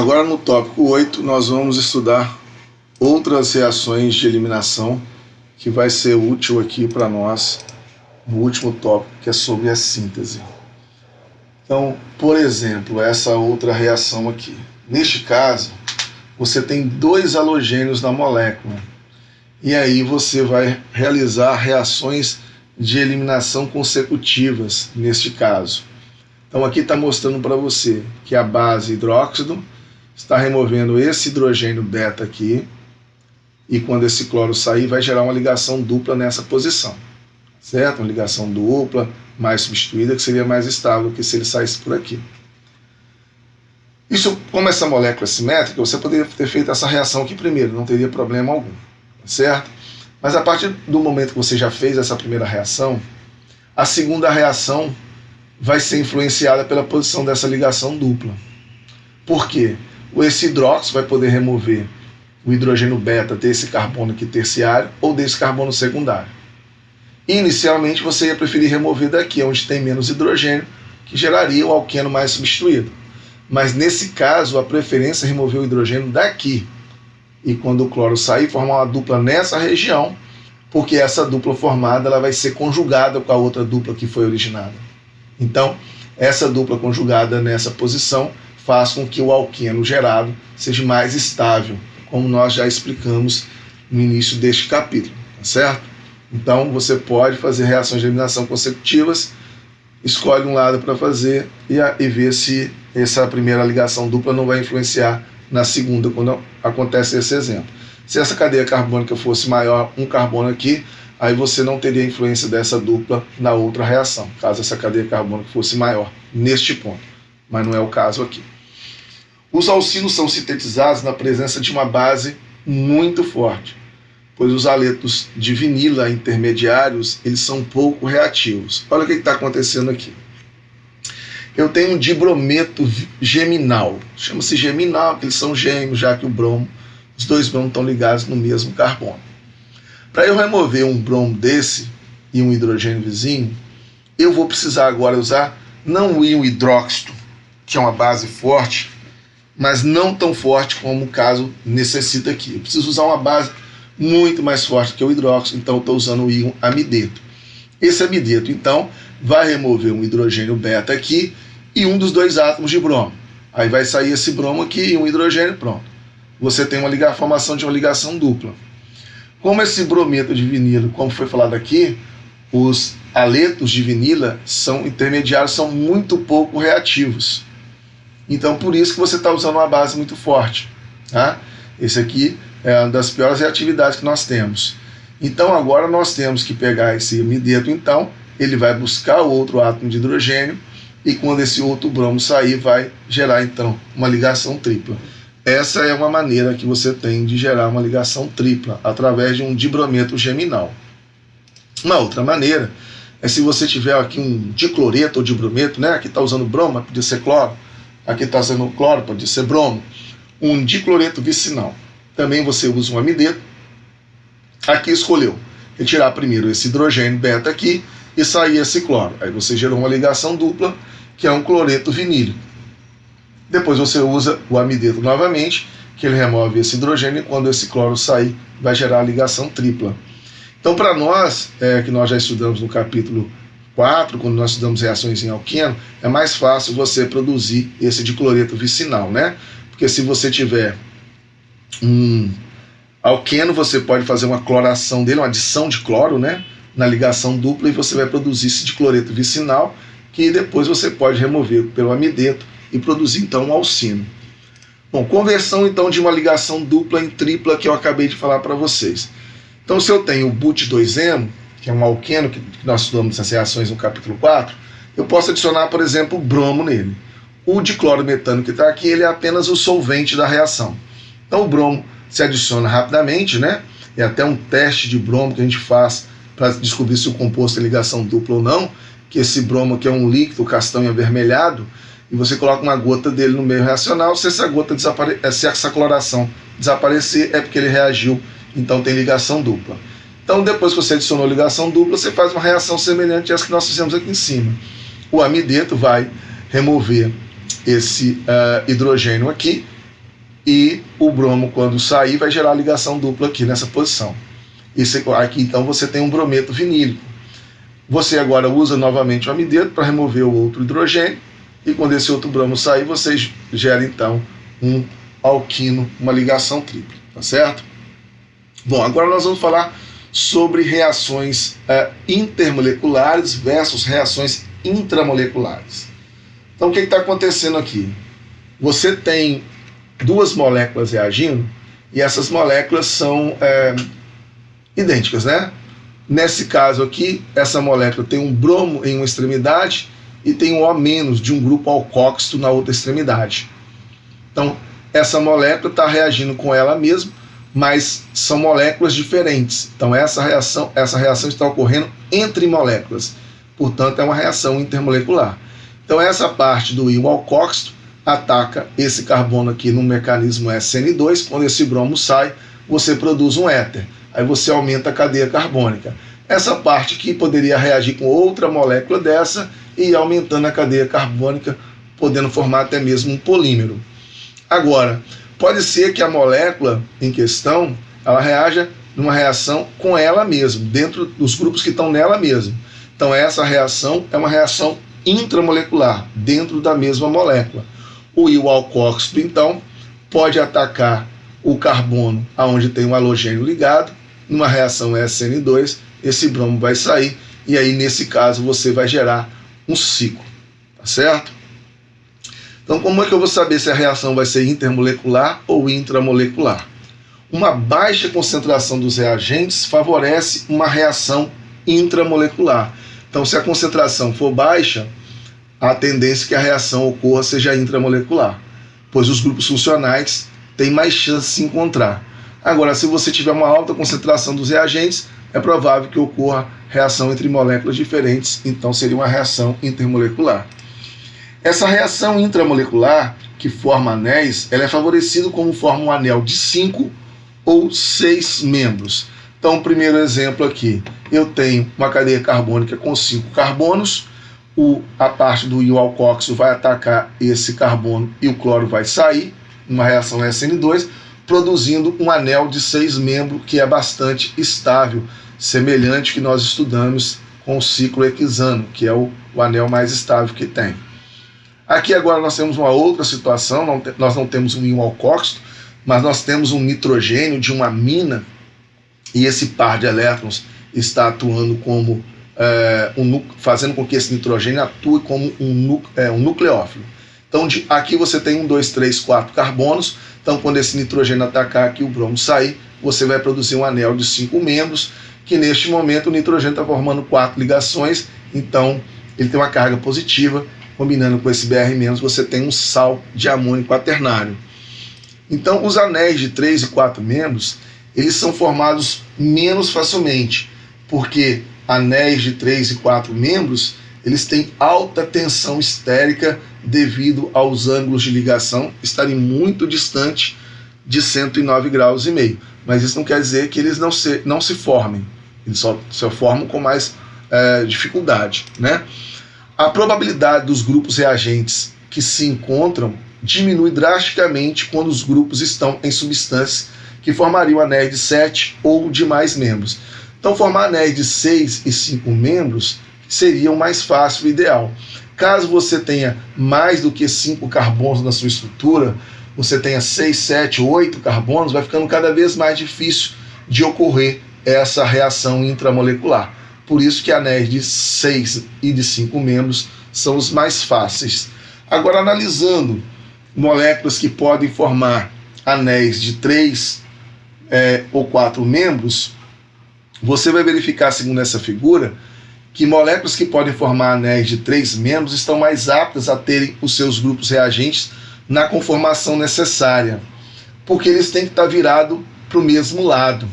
Agora no tópico 8 nós vamos estudar outras reações de eliminação que vai ser útil aqui para nós no último tópico, que é sobre a síntese. Então, por exemplo, essa outra reação aqui. Neste caso, você tem 2 halogênios na molécula. E aí você vai realizar reações de eliminação consecutivas neste caso. Então aqui está mostrando para você que a base hidróxido está removendo esse hidrogênio beta aqui, e quando esse cloro sair vai gerar uma ligação dupla nessa posição, certo? Uma ligação dupla, mais substituída, que seria mais estável que se ele saísse por aqui. Isso, como essa molécula é simétrica, você poderia ter feito essa reação aqui primeiro, não teria problema algum, certo? Mas a partir do momento que você já fez essa primeira reação, a segunda reação vai ser influenciada pela posição dessa ligação dupla. Por quê? Esse hidróxido vai poder remover o hidrogênio beta desse carbono aqui terciário ou desse carbono secundário. Inicialmente você ia preferir remover daqui, onde tem menos hidrogênio, que geraria o alqueno mais substituído. Mas nesse caso, a preferência é remover o hidrogênio daqui. E quando o cloro sair, formar uma dupla nessa região, porque essa dupla formada ela vai ser conjugada com a outra dupla que foi originada. Então, essa dupla conjugada nessa posição faz com que o alqueno gerado seja mais estável, como nós já explicamos no início deste capítulo, tá certo? Então, você pode fazer reações de eliminação consecutivas, escolhe um lado para fazer e vê se essa primeira ligação dupla não vai influenciar na segunda, quando acontece esse exemplo. Se essa cadeia carbônica fosse maior, um carbono aqui, aí você não teria influência dessa dupla na outra reação, caso essa cadeia carbônica fosse maior neste ponto, mas não é o caso aqui. Os alcinos são sintetizados na presença de uma base muito forte, pois os aletos de vinila intermediários eles são pouco reativos. Olha o que está acontecendo aqui. Eu tenho um dibrometo geminal, chama-se geminal porque eles são gêmeos, já que os 2 bromos estão ligados no mesmo carbono. Para eu remover um bromo desse e um hidrogênio vizinho, eu vou precisar agora usar não o íon hidróxido, que é uma base forte, mas não tão forte como o caso necessita aqui. Eu preciso usar uma base muito mais forte que o hidróxido, então eu estou usando o íon amideto. Esse amideto, então, vai remover um hidrogênio beta aqui e um dos 2 átomos de bromo. Aí vai sair esse bromo aqui e um hidrogênio, pronto. Você tem a formação de uma ligação dupla. Como esse brometo de vinilo, como foi falado aqui, os aletos de vinila são intermediários, são muito pouco reativos. Então, por isso que você está usando uma base muito forte. Tá? Esse aqui é uma das piores reatividades que nós temos. Então, agora nós temos que pegar esse amideto, então, ele vai buscar o outro átomo de hidrogênio e quando esse outro bromo sair, vai gerar, então, uma ligação tripla. Essa é uma maneira que você tem de gerar uma ligação tripla, através de um dibrometo geminal. Uma outra maneira é se você tiver aqui um dicloreto ou dibrometo, né? Aqui está usando bromo, podia ser cloro. Aqui está usando cloro, pode ser bromo. Um dicloreto vicinal. Também você usa um amideto. Aqui escolheu retirar primeiro esse hidrogênio beta aqui e sair esse cloro. Aí você gerou uma ligação dupla, que é um cloreto vinílico. Depois você usa o amideto novamente, que ele remove esse hidrogênio e quando esse cloro sair, vai gerar a ligação tripla. Então, para nós, que nós já estudamos no capítulo 4, quando nós estudamos reações em alqueno, é mais fácil você produzir esse dicloreto vicinal, né? Porque se você tiver um alqueno, você pode fazer uma cloração dele, uma adição de cloro, né? Na ligação dupla e você vai produzir esse dicloreto vicinal, que depois você pode remover pelo amideto e produzir então um alcino. Bom, conversão então de uma ligação dupla em tripla que eu acabei de falar para vocês. Então se eu tenho o but2eno, que é um alqueno que nós estudamos essas reações no capítulo 4, eu posso adicionar, por exemplo, o bromo nele. O diclorometano que está aqui, ele é apenas o solvente da reação. Então o bromo se adiciona rapidamente, né? É até um teste de bromo que a gente faz para descobrir se o composto é ligação dupla ou não, que esse bromo aqui é um líquido castanho avermelhado, e você coloca uma gota dele no meio reacional. Se essa cloração desaparecer, é porque ele reagiu, então tem ligação dupla. Então, depois que você adicionou ligação dupla, você faz uma reação semelhante a essa que nós fizemos aqui em cima. O amideto vai remover esse hidrogênio aqui e o bromo, quando sair, vai gerar ligação dupla aqui nessa posição. Aqui então você tem um brometo vinílico. Você agora usa novamente o amideto para remover o outro hidrogênio, e quando esse outro bromo sair, você gera então um alquino, uma ligação tripla, tá certo? Bom, agora nós vamos falar sobre reações intermoleculares versus reações intramoleculares. Então o que está acontecendo aqui? Você tem duas moléculas reagindo e essas moléculas são idênticas, né? Nesse caso aqui, essa molécula tem um bromo em uma extremidade e tem um O- de um grupo alcóxido na outra extremidade. Então, essa molécula está reagindo com ela mesma, mas são moléculas diferentes. Então, essa reação está ocorrendo entre moléculas. Portanto, é uma reação intermolecular. Então, essa parte do íon alcóxido ataca esse carbono aqui no mecanismo SN2. Quando esse bromo sai, você produz um éter. Aí você aumenta a cadeia carbônica. Essa parte aqui poderia reagir com outra molécula dessa e ir aumentando a cadeia carbônica, podendo formar até mesmo um polímero. Agora, pode ser que a molécula em questão, ela reaja numa reação com ela mesma, dentro dos grupos que estão nela mesma. Então essa reação é uma reação intramolecular, dentro da mesma molécula. O íon alcóxido, então, pode atacar o carbono aonde tem um halogênio ligado, numa reação SN2, esse bromo vai sair, e aí nesse caso você vai gerar um ciclo, tá certo? Então como é que eu vou saber se a reação vai ser intermolecular ou intramolecular? Uma baixa concentração dos reagentes favorece uma reação intramolecular. Então se a concentração for baixa, a tendência é que a reação ocorra seja intramolecular, pois os grupos funcionais têm mais chance de se encontrar. Agora, se você tiver uma alta concentração dos reagentes, é provável que ocorra reação entre moléculas diferentes, então seria uma reação intermolecular. Essa reação intramolecular, que forma anéis, ela é favorecida como forma um anel de 5 ou 6 membros. Então, o primeiro exemplo aqui, eu tenho uma cadeia carbônica com 5 carbonos, a parte do íon alcóxido vai atacar esse carbono e o cloro vai sair, uma reação SN2, produzindo um anel de 6 membros que é bastante estável, semelhante que nós estudamos com o ciclo hexano, que é o anel mais estável que tem. Aqui agora nós temos uma outra situação, nós não temos um íon alcóxido, mas nós temos um nitrogênio de uma amina, e esse par de elétrons está atuando como fazendo com que esse nitrogênio atue como um nucleófilo. Então aqui você tem 1, 2, 3, 4 carbonos. Então quando esse nitrogênio atacar aqui, o bromo sair, você vai produzir um anel de 5 membros, que neste momento o nitrogênio está formando 4 ligações, então ele tem uma carga positiva, combinando com esse Br-, você tem um sal de amônio quaternário. Então os anéis de 3 e 4 membros, eles são formados menos facilmente, porque anéis de 3 e 4 membros, eles têm alta tensão estérica devido aos ângulos de ligação estarem muito distantes de 109,5 graus. Mas isso não quer dizer que eles não se formem, eles só formam com mais dificuldade, né? A probabilidade dos grupos reagentes que se encontram diminui drasticamente quando os grupos estão em substâncias que formariam anéis de 7 ou de mais membros. Então formar anéis de 6 e 5 membros seria o mais fácil e ideal. Caso você tenha mais do que 5 carbonos na sua estrutura, você tenha 6, 7, 8 carbonos, vai ficando cada vez mais difícil de ocorrer essa reação intramolecular. Por isso que anéis de 6 e de 5 membros são os mais fáceis. Agora, analisando moléculas que podem formar anéis de 3 ou 4 membros, você vai verificar, segundo essa figura, que moléculas que podem formar anéis de 3 membros estão mais aptas a terem os seus grupos reagentes na conformação necessária, porque eles têm que estar virados para o mesmo lado.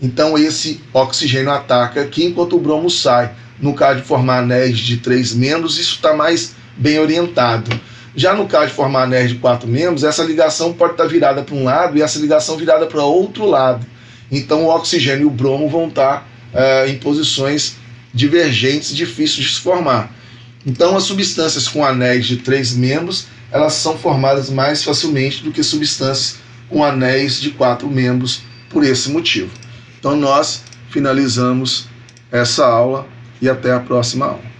Então esse oxigênio ataca aqui enquanto o bromo sai. No caso de formar anéis de 3 membros, isso está mais bem orientado. Já no caso de formar anéis de 4 membros, essa ligação pode estar virada para um lado e essa ligação virada para outro lado. Então o oxigênio e o bromo vão estar em posições divergentes, difíceis de se formar. Então as substâncias com anéis de 3 membros, elas são formadas mais facilmente do que substâncias com anéis de 4 membros por esse motivo. Então nós finalizamos essa aula e até a próxima aula.